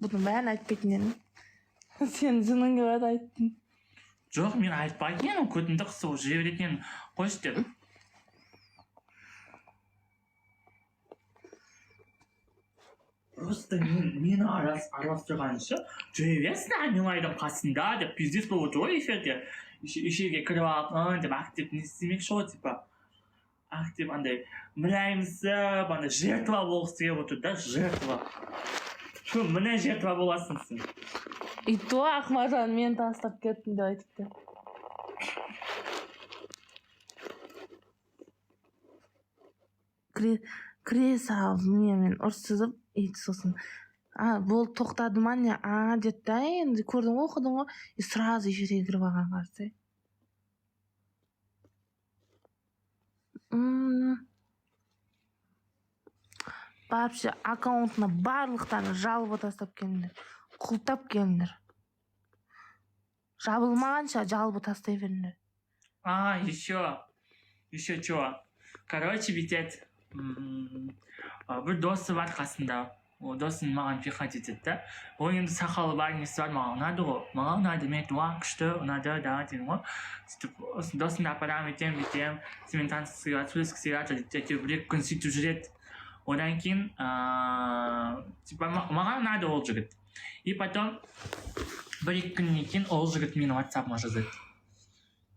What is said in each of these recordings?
Бұның бәрін айтпайтын едім. Сен жының келеді айттың. Жоқ, мен айтпайтын едім, көтімді қысып жүре беретін едім. Қойшы деп. Просто мені араластырғанша жүре бересің Милайдың қасында деп пиздец болып отыр ғой эфирде. Эфирге кіріп алып, деп актив не істемекші ғой, типа. Актив андай мүләйімсіп, андай жертва болғысы келіп отыр да, жертва. Шу, міне жертва боласың сен. И то Ақмаржан мен тастап кеттім деп айтыпты. Кіре салып мен ұрсызып, сосын болды тоқтады ма не деді да, енді көрдің ғой, оқыдың ғой, и сразу эфирге кіріп алған қарсы. Вообще аккаунтына барлықтарын жалып тастап келіңдер, құлтап келіңдер. Жабылмағанша жалып тастай беріңдер. Еще чего. Короче, бүйтеді. Бір досы бар қасында. О досын маған пихать етеді да. Ол енді сақалы бар, несі бар, маған ұнады ғой. Маған ұнады, мен күшті, ұнады, да, деймін ғой. Сөйтіп, досымды апарам, етем, сенімен танысқысы келеді, сөйлескісі келеді, дейді, бір-екі күн сөйтіп жүреді. Одан кейін, типа, маған ұнады ол жігіт. И потом, бір-екі күннен кейін ол жігіт мені WhatsApp-ма жазады.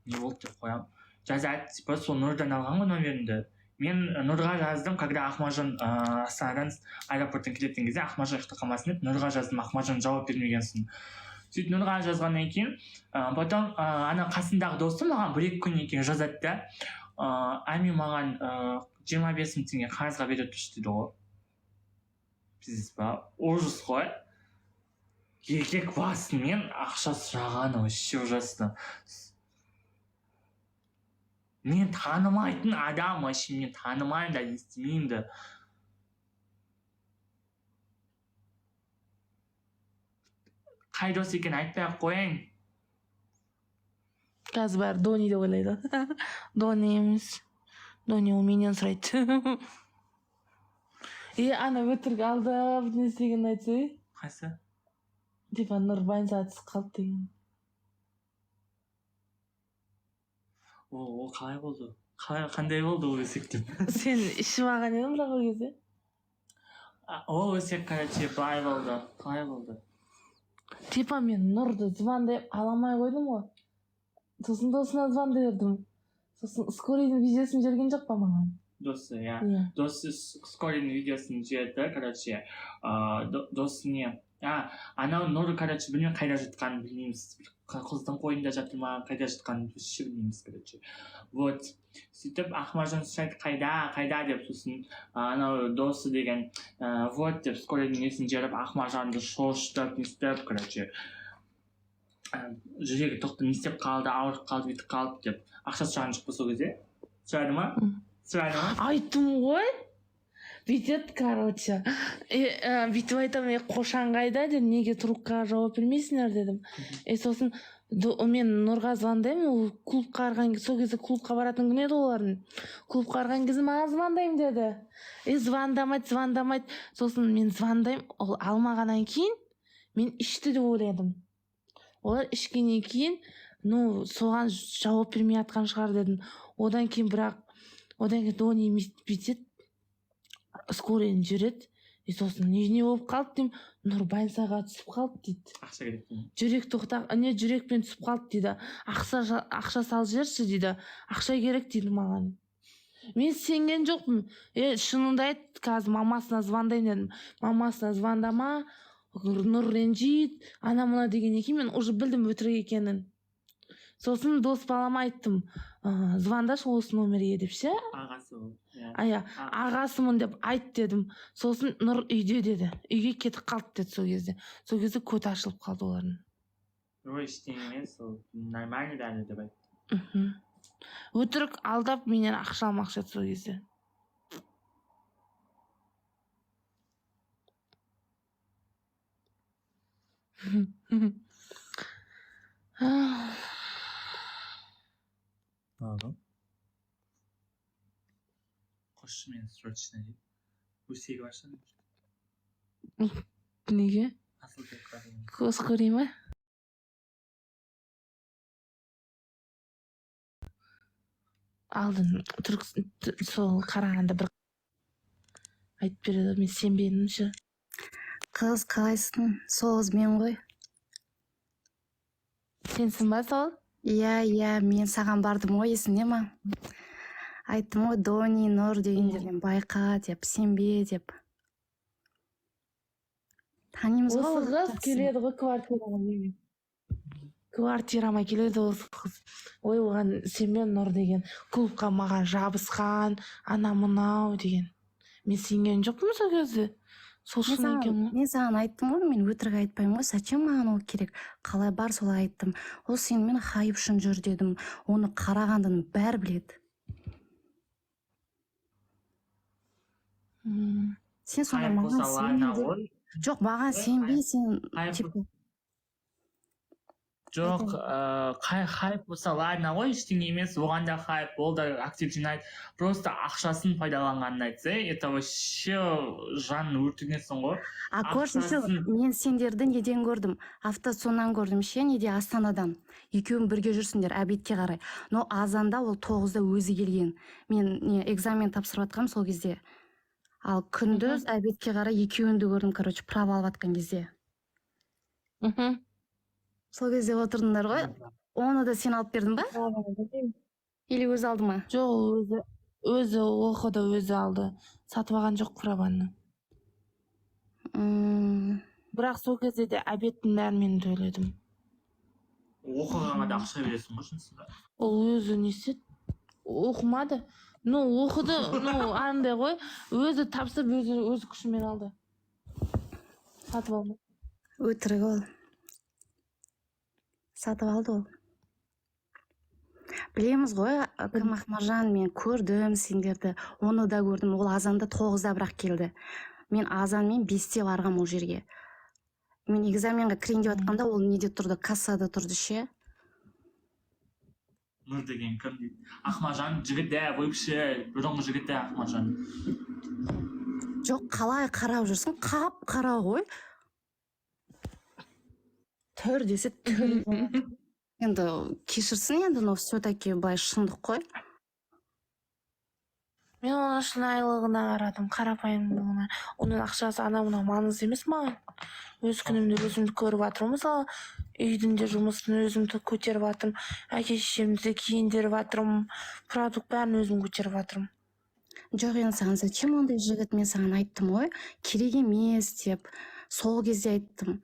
Не болды деп қоям. Жазады, типа, сол Нұрдан алған ғой номерімді. Мен Нұрға жаздым, когда Ақмаржан Астанадан аэропорттан келетін кезде Ақмаржан ұйықтап қалмасын деп Нұрға жаздым, Ақмаржан жауап бермегенсің. Сөйтіп Нұрға жазғаннан кейін, потом ана қасындағы досым маған бір-екі күннен кейін жазады да, Ами маған 25 мың теңге қарызға беріп тұршы дейді ғой. Пиздец па, ужас қой. Еркек басымен ақша сұрағаны вообще ужасно. Мен танымайтын адам, вообще мен танымайын да, естімеймін да. Қай дос екен айтпай-ақ қояйын. Қазір бәрі Дони деп ойлайды. Дони емес. Дони ол менен сұрайды. Ана өтірік алдап не істеген айтса. Қайсы? Типа Нұр больницаға түсіп қалды деген. Ол қалай болды? Қандай болды ол өсек деп? Сен ішіп алған едің бірақ ол кезде? Ол өсек, короче, былай болды. Қалай болды? Типа мен Нұрды звондап аламай қойдым ғой. Сосын досына звондай бердім. Сосын скорыйдың видеосын жерген жоқ па маған? Досы, я. Досы скорыйдың видеосын жерді, короче, досы не? Анау Нұры, короче, білмей қайда жатқанын білмейміз. Қыздың қойында жатыр ма, қайда жатқанын вообще білмейміз, короче. Вот. Сөйтіп, Ақмаржан сұрайды, қайда деп, сосын анау досы деген, вот деп, скорыйдың несін жеріп, Ақмаржанды шошытып, не істеп, короче, жүрегі тоқты, не істеп қалды, ауырып қалды, бүйтіп қалды деп. Ақша сұраған жоқ па сол кезде? Сұрады ма? Айттым ғой. Бүйтеді, короче. Бүйтіп айтам, қошан қайда дедім, неге трубкаға жауап бермейсіңдер дедім. Сосын мен Нұрға звондаймын, ол клубқа арған, сол кезде клубқа баратын күн еді олардың. Клубқа арған кезде маған звондаймын деді. Звондамайды. Сосын мен звондаймын, ол алмағаннан кейін мен ішті деп ойладым. Олар ішкеннен кейін, соған жауап бермей атқан шығар дедім. Одан кейін Дони бүйтеді, скорыйын жүреді. Сосын не болып қалды деймін, Нұр больницаға түсіп қалды дейді. Ақша керек деймін. Жүрек тоқтақ, жүрекпен түсіп қалды дейді. Ақша сал жерші дейді. Ақша керек дейді маған. Мен сенген жоқпын. Шынында айт, қазір мамасына звондайын дедім. Мамасына звондама, Нұр ренжиді, ана-мына дегеннен кейін мен уже білдім өтірік екенін. Сосын дос балама айттым, звондаш осы номерге деп ше. Ағасы ол. Ағасымын деп айт дедім. Сосын Нұр үйде деді. Үйге кетіп қалды деді сол кезде. Сол кезде көт ашылып қалды олардың. Ой, ештеңе емес, ол нормально бәрі деп айтты. Өтірік алдап менен ақша алмақшы еді сол кезде. Ладно. Қойшы мен срочно дейді. Өсегі барша. Неге? көз көрей ма? Алдын сол қарағанда бір айтып береді, мен сенбедім ше. Қыз қалайсың? Сол қыз мен ғой. Сенсің ба сол? Иә, мен саған бардым ғой, есіңде ма? Айттым ғой, Дони, Нұр дегендерден байқа деп, сенбе деп. Танимыз ғой. Осы қыз келеді ғой квартираға. Квартирама келеді осы қыз. Ой, оған сенбе Нұр деген. Клубқа маған жабысқан, ана мынау деген. Мен сенген жоқпын сол кезде. Сол шын екен ғой. Мен саған айттым ғой, мен өтірік айтпаймын ғой, зачем маған ол керек? Қалай бар солай айттым. Ол сенімен хайп үшін жүр дедім. Оны қарағандының бәрі біледі. Сен сонда маған сенбе. Жоқ, маған сенбе, сен типа. Жоқ, хайп болса ладно ғой, ештеңе емес, оған да хайп, ол да актив жинайды. Просто ақшасын пайдаланғанын айтса, это вообще жанын өртігенсің ғой. Көрші, мен сендерді неден көрдім? Автосоннан көрдім ше, неде Астанадан. Екеуің бірге жүрсіңдер әбетке қарай. Но азанда ол 9-да өзі келген. Мен экзамен тапсырып атқам сол кезде. Ал күндіз әбетке қарай екеуіңді көрдім, короче, права алып атқан кезде. Сол кезде отырдыңдар ғой. Оны да сен алып бердің ба? Или өзі алды ма? Жоқ, өзі оқыды, өзі алды. Сатып алған жоқ праваны. Бірақ сол кезде де обедтің бәрін мен төледім. Оқығанға да ақша бересің ғой шынысында. Ол өзі не істеді? Оқымады. Оқыды, андай ғой. Өзі тапсырып, өзі күшімен алды. Сатып алды. Өтірік ол. Сатып алды ол. Білеміз ғой, Ақмаржан, мен көрдім сендерді. Оны да көрдім. Ол азанда 9-да бірақ келді. Мен азанмен 5-те барғам ол жерге. Мен экзаменға кірейін деп атқанда, ол неде тұрды? Кассада тұрды ше. Нұр деген кім дейді? Ақмаржан жігіт де, вообще бұрынғы жігіт де Ақмаржан. Жоқ, қалай қарап жүрсің? Қап қара ғой. Түр десе түр. Енді кешірсін енді, но все-таки былай шындық қой. Мен оның шынайылығына қарадым, қарапайымдылығына. Оның ақшасы ана-мына маңызды емес маған. Өз күнімді өзімді көріп жатырмын, мысалы, үйдің де жұмысын өзімді көтеріп жатырмын, әке-шешемді де киіндіріп жатырмын, продукт бәрін өзім көтеріп жатырмын. Жоқ, енді саған зачем ондай жігіт, мен саған айттым ғой, керек емес деп, сол кезде айттым.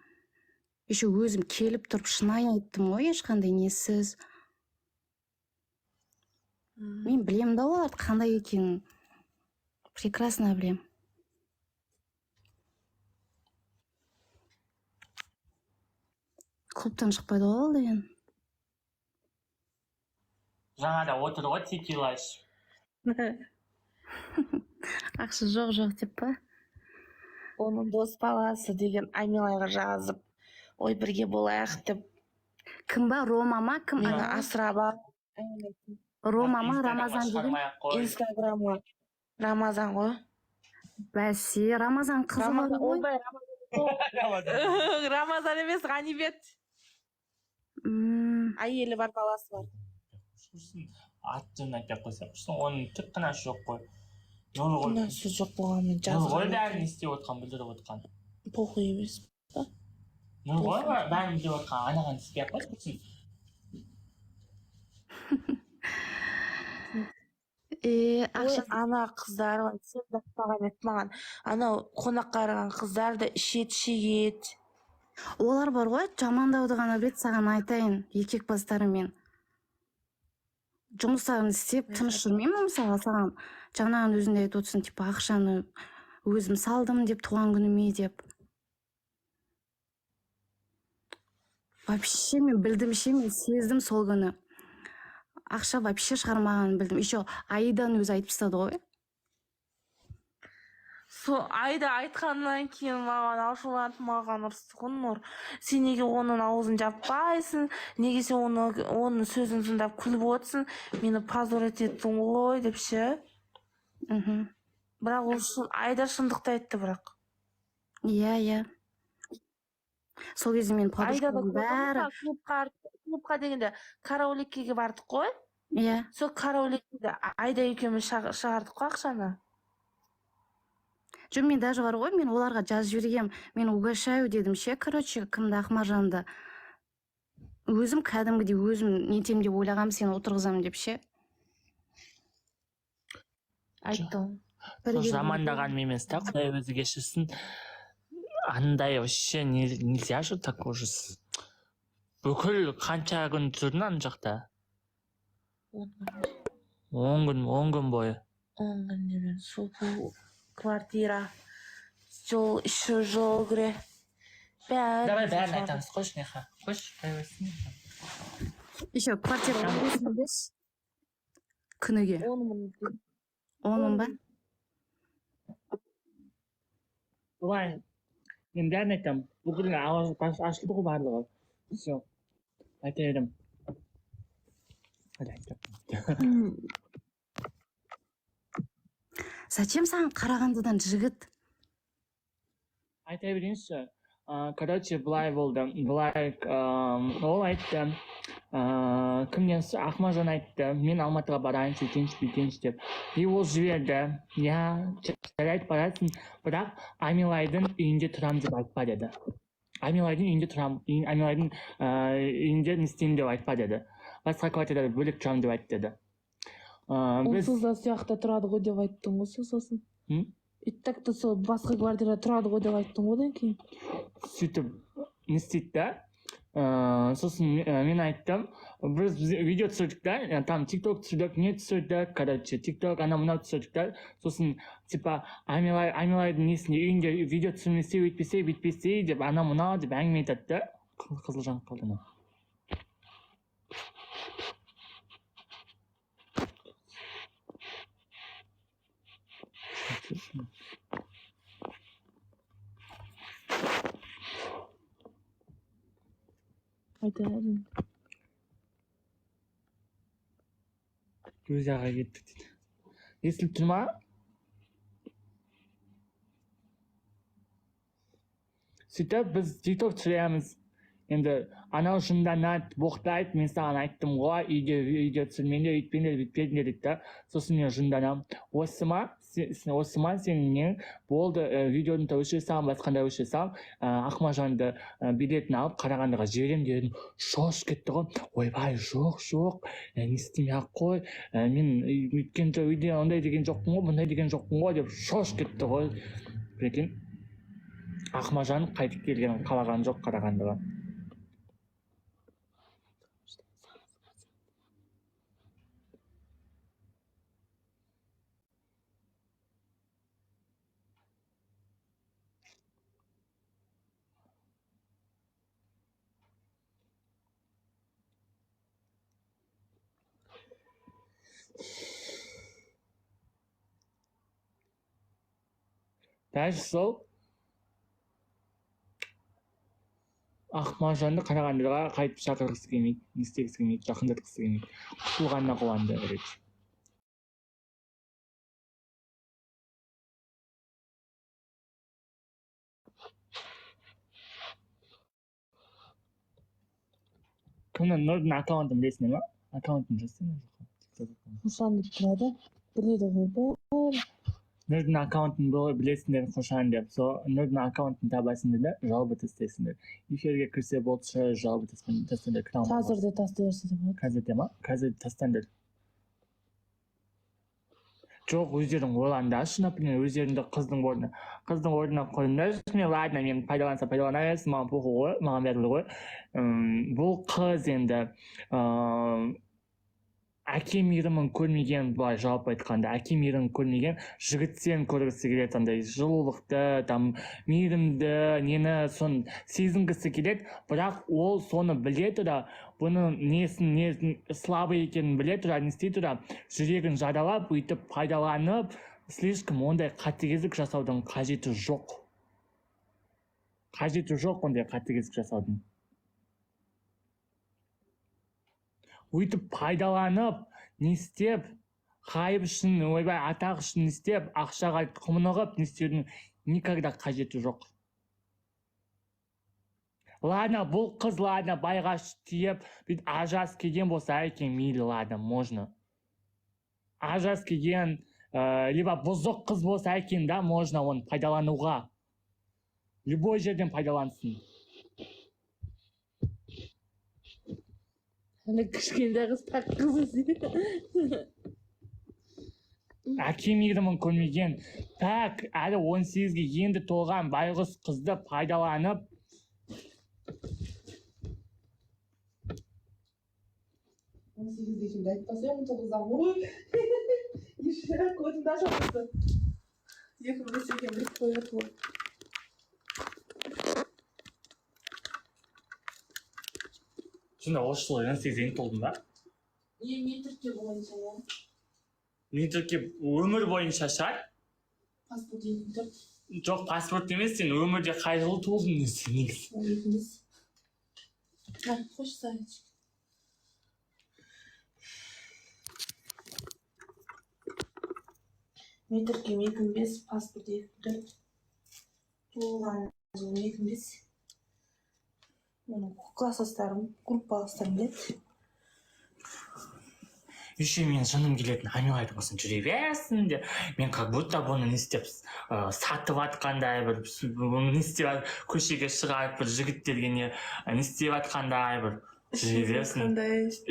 Еще өзім келіп тұрып шынайы айттым ғой, ешқандай несіз. Мен білем да оларды қандай екенін. Прекрасно білем. Клубтан шықпайды ғой ол деген. Жаңада отыр ғой текила ішіп. Ақша жоқ деп па? Оның дос баласы деген Амилайға жазып, ой бірге болайық деп. Кім ба, Рома ма? Кім? Мені асырап ал. Рома ма, Рамазан деген? Инстаграмы Рамазан ғой. Бәсе, Рамазан қызы бар ғой. Рамазан емес, Ғанибет. Әйелі бар, баласы бар. Атын айтып қойса, оның түк қынасы жоқ қой. Қынасы жоқ болғанмен жазған. Нұр ғой бәрін істеп отқан, білдіріп отқан. Похуй емес. Нұр ғой бәрін білдіріп отқан, анаған істеп қойсын. Ана қыздар сен дақтаған ет маған. Анау қонақ қараған қыздар да ішет, шегет. Олар бар ғой, жамандауды ғана білет, саған айтайын, екекбаздарымен. Жұмыстарын істеп, тыныш жүрмеймін, мысалы, саған жаңағын өзінде айтып отырсын, типа ақшаны өзім салдым деп, туған күніме деп. Вообще мен білдім ше, мен сездім сол күні. Ақша вообще шығармағанын білдім. Еще Аидан өзі айтып тастады ғой. Сол Айда айтқаннан кейін маған ашуланып маған ұрысты ғой Нұр. Сен неге оның аузын жаппайсың? Неге сен оның сөзін тыңдап күліп отырсың? Мені позор ететін ғой деп ше. Бірақ ол Айда шындықты айтты бірақ. Иә. сол кезде мен Айда да подружкаларым бәрі клубқа дегенде караолекеге бардық қой. иә Сол караолекеде Айда екеуміз шығардық қой ақшаны. жоқ мен даже бар ғой мен оларға жазып жібергем мен угощаю дедім ше короче кімді Ақмаржанды өзім кәдімгідей өзім нетем деп ойлағам сені отырғызамын деп ше Айттым. Жамандағаным емес та, Құдай өзі кешірсін. Андай вообще нельзя же так уже. Бүкіл қанша күн жүрдің ана жақта? 10 күн бойы. 10 күн жүрген. Сол квартира. Жол, еще жол кіре. Давай бәрін айтамыз, қойшы неха. Қойшы, қойшы. еще квартира бересің күніге 10 мың. 10 мың ба Бұлай, мен бәрін айтам. Бүкіл ауыз ашылды ғой барлығы. Все. Айта едім. Hadi айтам. зачем саған Қарағандыдан жігіт Айта берейінші. Короче, былай болды. Былай, ол айтты. Кімнен Ақмаржан айтты. Мен Алматыға барайын, сөйтейінші деп. И ол жіберді. Я жарайды барасың. Бірақ Амилайдың үйінде тұрам деп айтпа деді. Амилайдың үйінде тұрам. Амилайдың үйінде не істеймін деп айтпа деді. Басқа квартирада бөлек тұрам деп айтты деді. Онсыз да сияқта тұрады ғой деп айттың ғой сосын. Иттакты сол басқа квартирада тұрады ғой деп айттың ғой кейін. Сөйтіп не істейді да. Сосын мен айттым, біз видео түсірдік та, там тикток түсірдік, не түсірдік, короче, тикток, ана мынау түсірдік та. Сосын, типа, Амилайдың несінде үйінде видео түсірмесе, өйтпесе деп, ана мынау деп әңгіме айтады да. Қызылжан қалды ма? Айтайын. Грузияға кеттік дейді. Естіліп тұр ма? Сөйтіп біз тикток түсіреміз. Енді анау шындана боқтайды, мен саған айттым ғой, үйде түсірмеңдер, өйтпеңдер, бүйтпеңдер дейді да. Сосын мен жынданам. Осы ма сенің болды видеоны да өшіре салам, басқанда өшіре салам, Ақмаржанды билетін алып Қарағандыға жіберем дедім. Шош кетті ғой. Ойбай, жоқ, не істемей-ақ қой. Мен өйткенде үйде ондай деген жоқпын ғой, бұндай деген жоқпын ғой деп шош кетті ғой. Прикинь, Ақмаржан қайтып келген қалаған жоқ Қарағандыға. Дәл сол Ақмаржанды Қарағандыға қайтып шақырғысы келмейді, не істегісі келмейді, жақындатқысы келмейді. Құтылғанына қуанды, короче. Кімнің Нұрдың аккаунтын білесің ме? Аккаунтын жасың ме? Қошан деп тұрады. Біледі ғой. Нұрдың аккаунтын білесіңдер Қошан деп. Нұрдың аккаунтын табасыңдар да, жауабы тастайсыңдар. Эфирге кірсе болды шығар, жауабы тастаңдар. Қазір де тастай берсе де болады. Қазір де ма? Қазір тастаңдар. Жоқ, өздерің ойлаңдаршы, например, өздеріңді қыздың орнына қойыңдар. Мен ладно, мен пайдаланса пайдаланайыз, маған похуй ғой, маған бәрібір ғой. Бұл қыз енді әке мейірімін көрмеген, былай жауап айтқанда, әке мейірімін көрмеген жігіттен көргісі келеді, андай жылулықты, там мейірімді, нені сон сезінгісі келеді, бірақ ол соны біле тұра, бұның несін слабый екенін біле тұра, не істей тұра, жүрегін жаралап, өйтіп пайдаланып, слишком ондай қатыгездік жасаудың қажеті жоқ. Қажеті жоқ ондай қатыгездік жасаудың. Өйтіп пайдаланып, не істеп, хайып үшін, ойбай, атақ үшін не істеп, ақшаға құмынығып, не істеудің никогда қажеті жоқ. Ладно, бұл қыз, ладно, байға тиіп, бүйтіп ажас келген болса екен, мейлі, ладно, можно. Ажас келген, либо бұзық қыз болса екен, да, можно оны пайдалануға. Любой жерден пайдалансын. Кішкентай қыз так қыз іздейді. Әке мейірімін көрмеген. Так, әлі 18-ге енді толған байғұс қызды пайдаланып, 18-ге şimdi айтпаса 19-дан ғой. Еші көзімді ашамызды. Екі бесекен бір қойып ғой. Şimdi осы жылы 18-ге толдың ба? Метрке бойынша я. Метрке өмір бойынша шар? Паспорт етіндір. Жоқ, паспорт емес, сен өмірде қай жылы толдың десің негізі. Екіміз. Қош сайыншы. Метрке 25, паспорт 24. Туылған жылы 25. Оның класстастарым, группаластарым біледі. Еще мен жыным келетін, Амил айтыңызсын жүре берсін де. Мен как будто бұны не істеп сатып атқандай бір, бұны не істеп көшеге шығарып бір жігіттерге не істеп атқандай бір жүре берсін.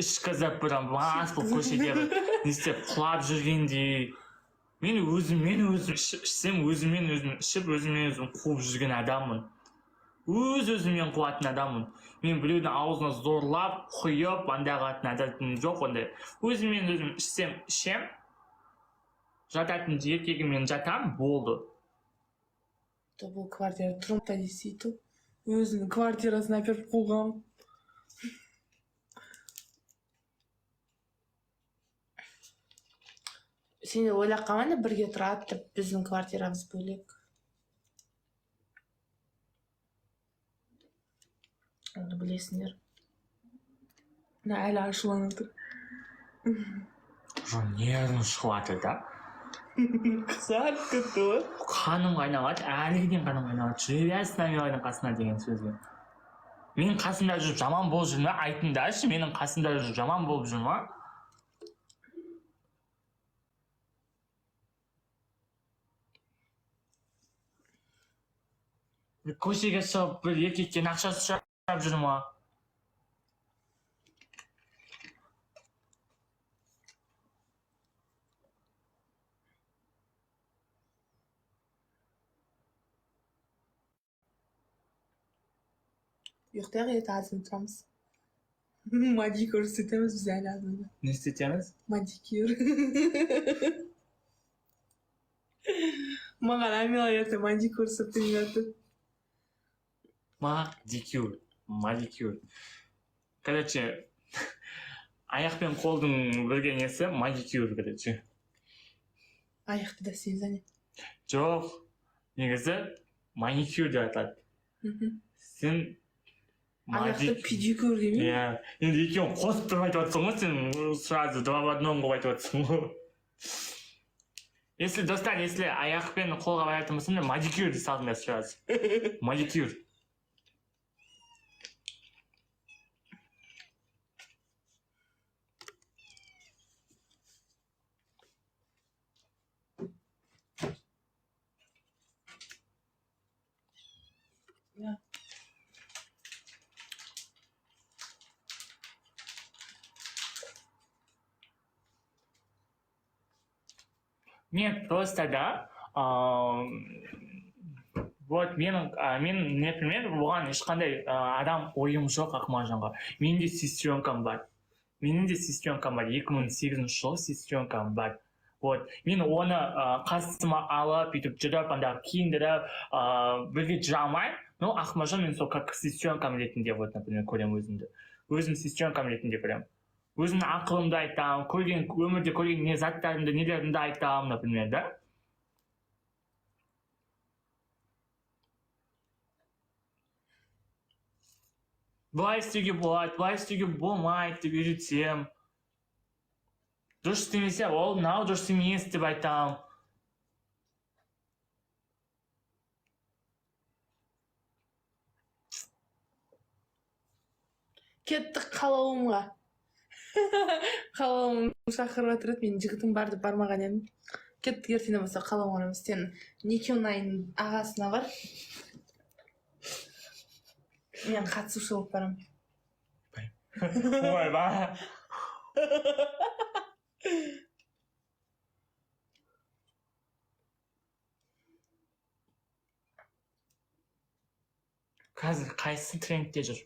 Ішкізіп бір мас бұл көшеде бір не істеп құлап жүргендей. Мен өзім ішсем, өзіммен өзім ішіп, өзіммен өзім қуып жүрген адаммын. Өз-өзіммен қуатын адаммын. Мен біреудің аузына зорлап, құйып, андағатын адатын жоқ ондай. Өзіммен өзім ішем, жататын еркегіммен жатам, болды. Бұл квартира тұрымта десейті. Өзінің квартирасын әперіп қойған. Сен ойлап қалмайда бірге тұрады деп, біздің квартирамыз бөлек. Оны білесіңдер. Әлі ашуланып тұр. Нервім шығыватыр да. Қызар күтті ғой. Қаным қайнаватыр, әлі қаным қайнаватыр. Жүре берсін Амилайдың қасына деген сөзге. Менің қасымда жүріп жаман болып жүр ме? Айтыңдаршы, менің қасымда жүріп жаман болып жүр ме? Көшеге шығып бір еркектен ақша сұрап жүр ме? Ұйықтайық еді азын тұрамыз. Мадикюр істетеміз біз әлі азында. Не істетеміз? Мадикюр. Маған Амила ерте мадикюр істетіп жатыр. Мадикюр. Короче, аяқ пен қолдың бірге несі мадикюр, короче. Аяқты да сен зәне. Жоқ, негізі маникюр деп атады. Сен аяқты педикюр деймін? Иә, енді екеуін қосып тұрып айтып жатсың ғой, сен сразу два в одном қылып айтып жатсың ғой. Если достан, если аяқ пен қолға баратын болсам, мадикюр дей салдыңдар сразу. Мадикюр. Мен просто да, вот мен, например, бұған ешқандай адам ойым жоқ Ақмаржанға. Менің де сестренкам бар. 2008 жылы сестренкам бар. Вот, мен оны қасыма алып, бүйтіп жүріп, анда киіндіріп, бірге жүре алмаймын. Но Ақмаржан мен сол как сестренкам ретінде, вот, например, көремін өзімді. Өзім сестренкам ретінде көремін. Өзімнің ақылымды айтам, өмірде көрген не заттарымды, нелерімді айтам, например, да? Былай істеуге болады, былай істеуге болмайды деп үйретсем. Дұрыс істемесе, ол мынау дұрыс емес деп айтам. Кеттік қалауымға. Қалауым шақырып отырады, мен жігітім бар деп бармаған едім. Кеттік ертеңнен бастап қалауым барамыз. Сен Никеонайдың ағасына бар. Мен қатысушы болып барамын. ойбай. Қазір қайсы трендте жүр?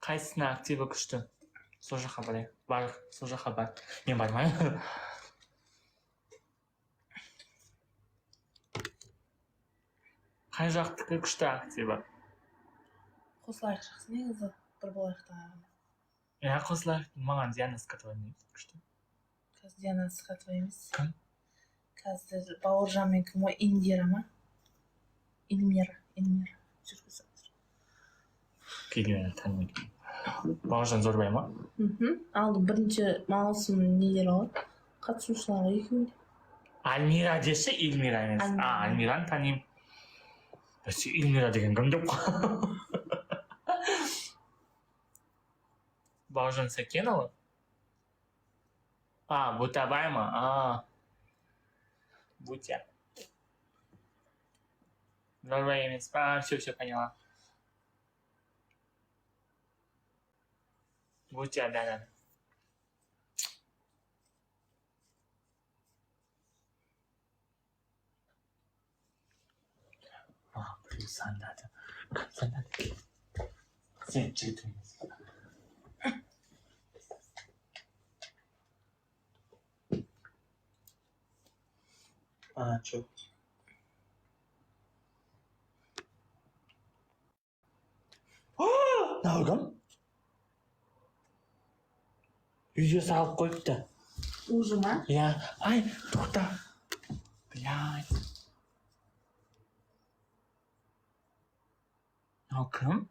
Қайсысына активі күшті? Сол жаққа барайық. Барлық сол жаққа бар. Мен бармаймын. Қай жақтікі күшті активі? Қосылайық жақсы негізі. Бір болайық та. Я қосылайық. Маған Диана Скатова не күшті? Қазір Диана Скатова емес. Кім? Қазір Бауыржан мен кім ой? Индира ма? Эльмира. Жүргізіп. Келген танымайды. Бауыржан Зорбай ма? Алдым бірінші маусым нелер ғой. Қатысушыларға екеуінде. Альмира деші, Эльмира емес. Альмираны танимын. Бәсе Эльмира деген кім деп қой. Бауыржан Сәкенова? Бутабай ма? Бутя. Зорбай емес. Все поняла. Бутя, да. Плюс андады. Сен жігіт емес. Чё? Нағым? Видео салып қойыпты. Уже ма? Я. Ай, тоқта. Блядь. Мынау кім?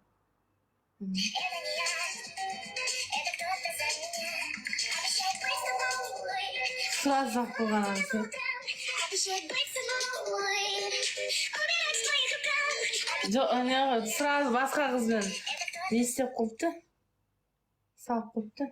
Сразу ақ болған аңсы. Жоқ, сразу басқа қызбен не істеп қойыпты? Салып қойыпты.